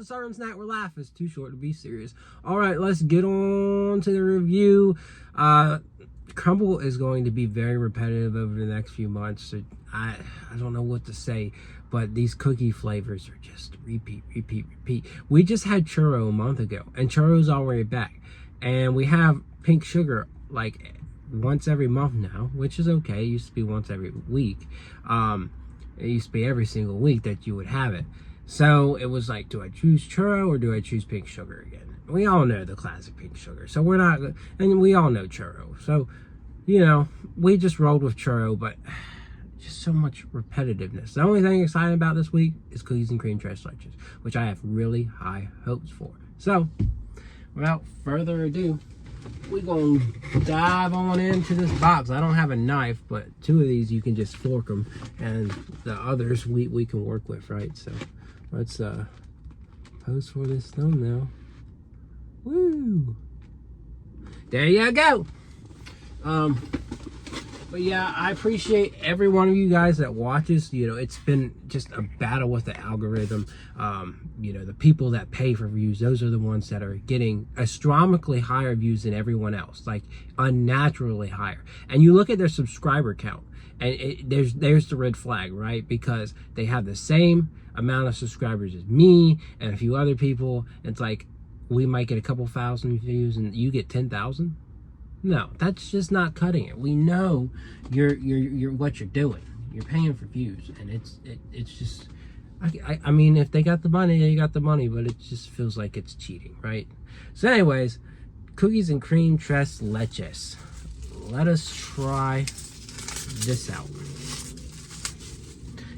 a serving snack. We're laughing. It's too short to be serious. All right, let's get on to the review. Crumbl is going to be very repetitive over the next few months. So I don't know what to say, but these cookie flavors are just repeat. We just had Churro a month ago, and Churro's already back. And we have pink sugar like once every month now, which is okay. It used to be once every week. It used to be every single week that you would have it. So it was like, do I choose Churro or do I choose pink sugar again? We all know the classic pink sugar, so we're not, and we all know Churro. So, you know, we just rolled with Churro, but just so much repetitiveness. The only thing exciting about this week is cookies and cream tres leches, which I have really high hopes for. So, without further ado, we're going to dive on into this box. I don't have a knife, but two of these you can just fork them, and the others we can work with, right? So, let's pose for this thumbnail. Woo! There you go. But yeah, I appreciate every one of you guys that watches. You know, it's been just a battle with the algorithm. You know, the people that pay for views, those are the ones that are getting astronomically higher views than everyone else, like unnaturally higher. And you look at their subscriber count, and there's the red flag, right? Because they have the same amount of subscribers as me and a few other people. It's like, we might get a couple thousand views and you get 10,000. No, that's just not cutting it. We know you're what you're doing. You're paying for views, and it's just, I mean, if they got the money, they got the money, but it just feels like it's cheating, right? So anyways, cookies and cream tres leches. Let us try this out.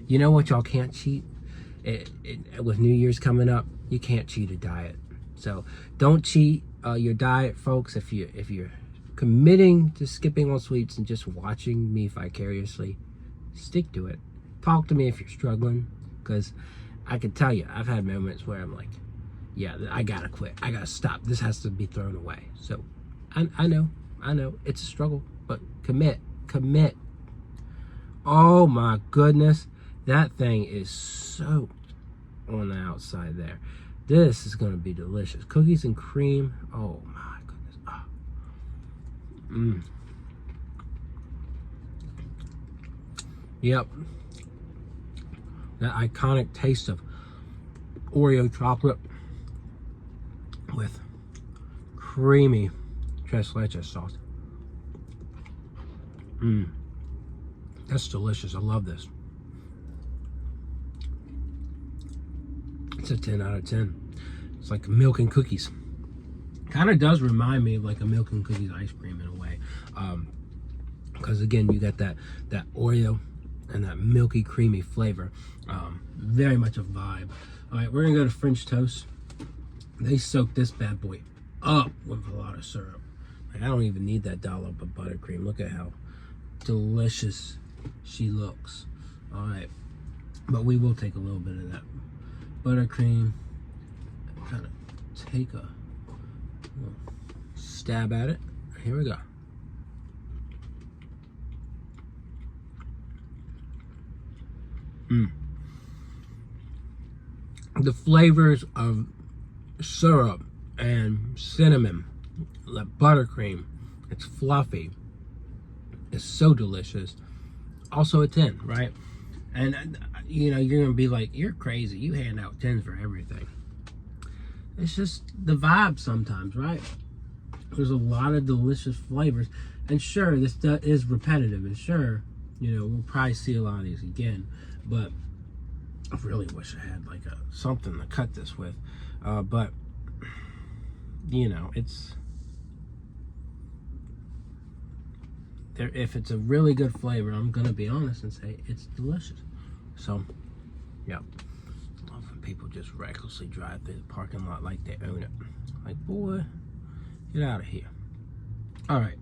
You know what y'all can't cheat? With New Year's coming up, you can't cheat a diet. So don't cheat your diet, folks. If you're committing to skipping on sweets and just watching me vicariously, stick to it. Talk to me if you're struggling, because I can tell you, I've had moments where I'm like, yeah, I gotta quit. I gotta stop. This has to be thrown away. So I know it's a struggle, but commit. Oh my goodness, that thing is soaked on the outside there. This is going to be delicious. Cookies and cream. Oh my goodness. Oh. Yep. That iconic taste of Oreo chocolate with creamy tres leches sauce. That's delicious. I love this. It's a 10 out of 10. It's like milk and cookies. Kind of does remind me of like a milk and cookies ice cream in a way. Because again, you got that Oreo and that milky, creamy flavor. Very much a vibe. All right, we're gonna go to French toast. They soak this bad boy up with a lot of syrup. Like, I don't even need that dollop of buttercream. Look at how delicious she looks. All right, but we will take a little bit of that buttercream, kind of take a little stab at it. Here we go. The flavors of syrup and cinnamon, the buttercream, it's fluffy. It's so delicious. Also a 10, right? And you know, you're gonna be like, you're crazy, you hand out 10s for everything. It's just the vibe sometimes, right? There's a lot of delicious flavors, and sure, this is repetitive, and sure, you know, we'll probably see a lot of these again, but I really wish I had like something to cut this with. But you know, it's there. If it's a really good flavor, I'm gonna be honest and say it's delicious. So, yeah, I love when people just recklessly drive through the parking lot like they own it. Like, boy, get out of here. All right,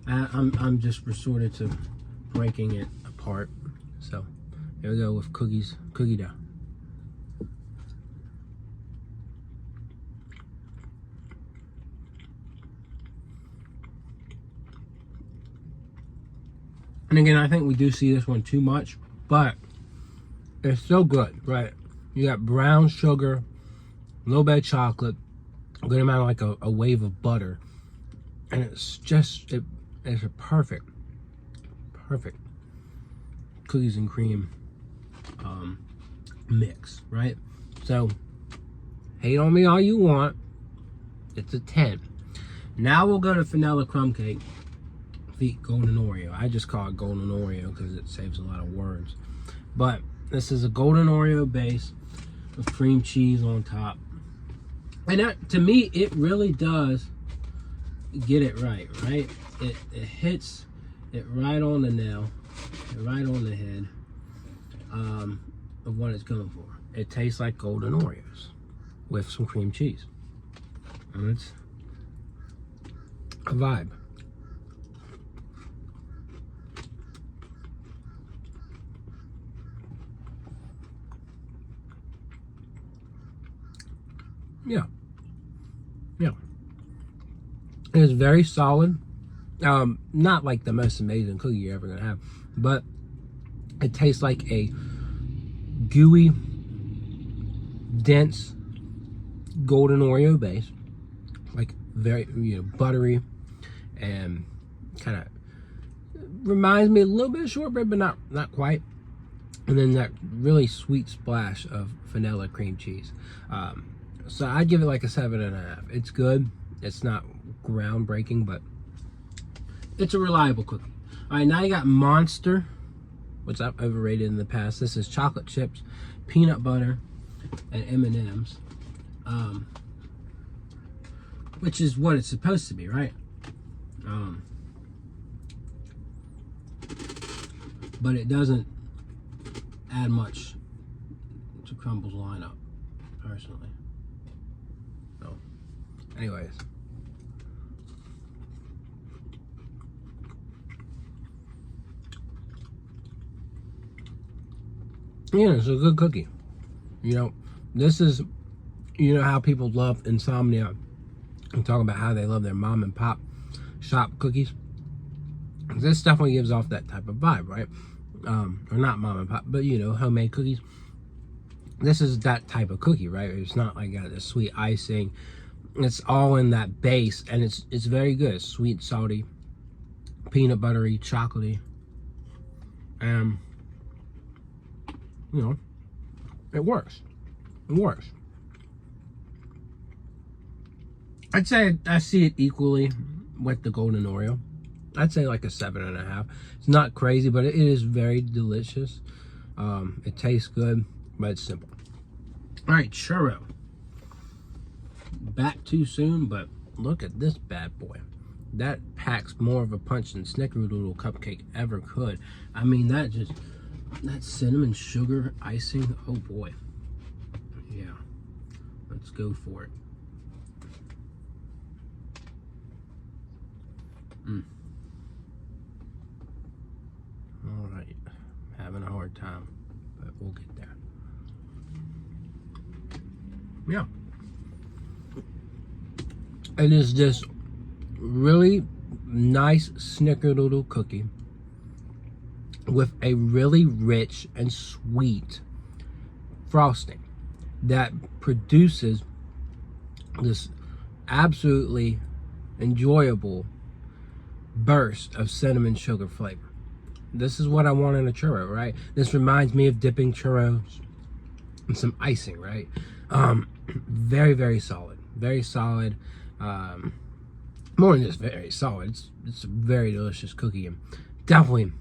I'm just resorted to breaking it apart. So here we go with cookie dough. And again, I think we do see this one too much, but it's so good, right? You got brown sugar a little bit of chocolate, a good amount of like a wave of butter, and it's just it's a perfect cookies and cream mix, right? So hate on me all you want. It's a 10. Now we'll go to vanilla crumb cake. The golden Oreo. I just call it golden Oreo because it saves a lot of words. But this is a golden Oreo base with cream cheese on top. And that, to me, it really does get it right? It hits it right on the nail, right on the head of what it's going for. It tastes like golden Oreos with some cream cheese. And it's a vibe. Yeah. It's very solid. Not like the most amazing cookie you're ever gonna have, but it tastes like a gooey, dense golden Oreo base, like very buttery, and kind of reminds me a little bit of shortbread, but not quite. And then that really sweet splash of vanilla cream cheese. So I'd give it like a 7.5. It's good. It's not groundbreaking, but it's a reliable cookie. All right, now you got Monster, which I've overrated in the past. This is chocolate chips, peanut butter, and M&M's, which is what it's supposed to be, right? But it doesn't add much to Crumbl's lineup, personally. So, anyways. Yeah, it's a good cookie. This is, how people love Insomnia and talk about how they love their mom and pop shop cookies. This definitely gives off that type of vibe, right? Or not mom and pop, but homemade cookies. This is that type of cookie, right? It's not like got this sweet icing. It's all in that base, and it's very good. It's sweet, salty, peanut buttery, chocolatey, and it works. It works. I'd say I see it equally with the golden Oreo. I'd say like a 7.5. It's not crazy, but it is very delicious. It tastes good, but it's simple. All right, Churro. Back too soon, but look at this bad boy. That packs more of a punch than Snickerdoodle cupcake ever could. I mean, that cinnamon sugar icing, oh boy. Yeah, let's go for it. All right, having a hard time, but we'll get there. Yeah, it is this really nice Snickerdoodle cookie with a really rich and sweet frosting that produces this absolutely enjoyable burst of cinnamon sugar flavor. This is what I want in a churro, right? This reminds me of dipping churros in some icing, right? Very, very solid. Very solid. More than just very solid. It's a very delicious cookie, and definitely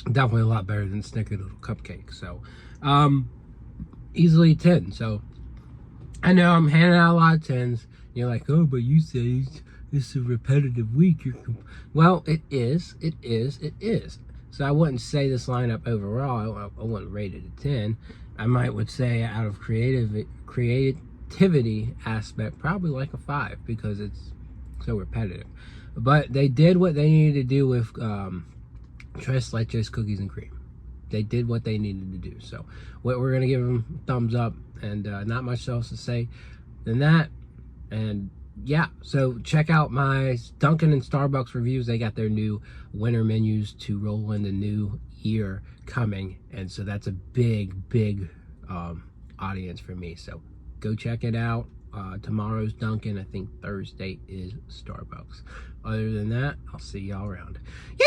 a lot better than Snickerdoodle cupcake. So, easily 10. So, I know I'm handing out a lot of 10s. You're like, oh, but you say it's a repetitive week. Well, it is. So I wouldn't say this lineup overall, I wouldn't rate it a 10. I would say out of creativity aspect, probably like a 5 because it's so repetitive. But they did what they needed to do with Tres Leches cookies and cream. They did what they needed to do. So we're going to give them thumbs up, and not much else to say than that. And yeah, so check out my Dunkin' and Starbucks reviews. They got their new winter menus to roll in the new year coming, and so that's a big audience for me. So Go check it out. Tomorrow's Dunkin'. I think Thursday is Starbucks. Other than that, I'll see y'all around. Yeah!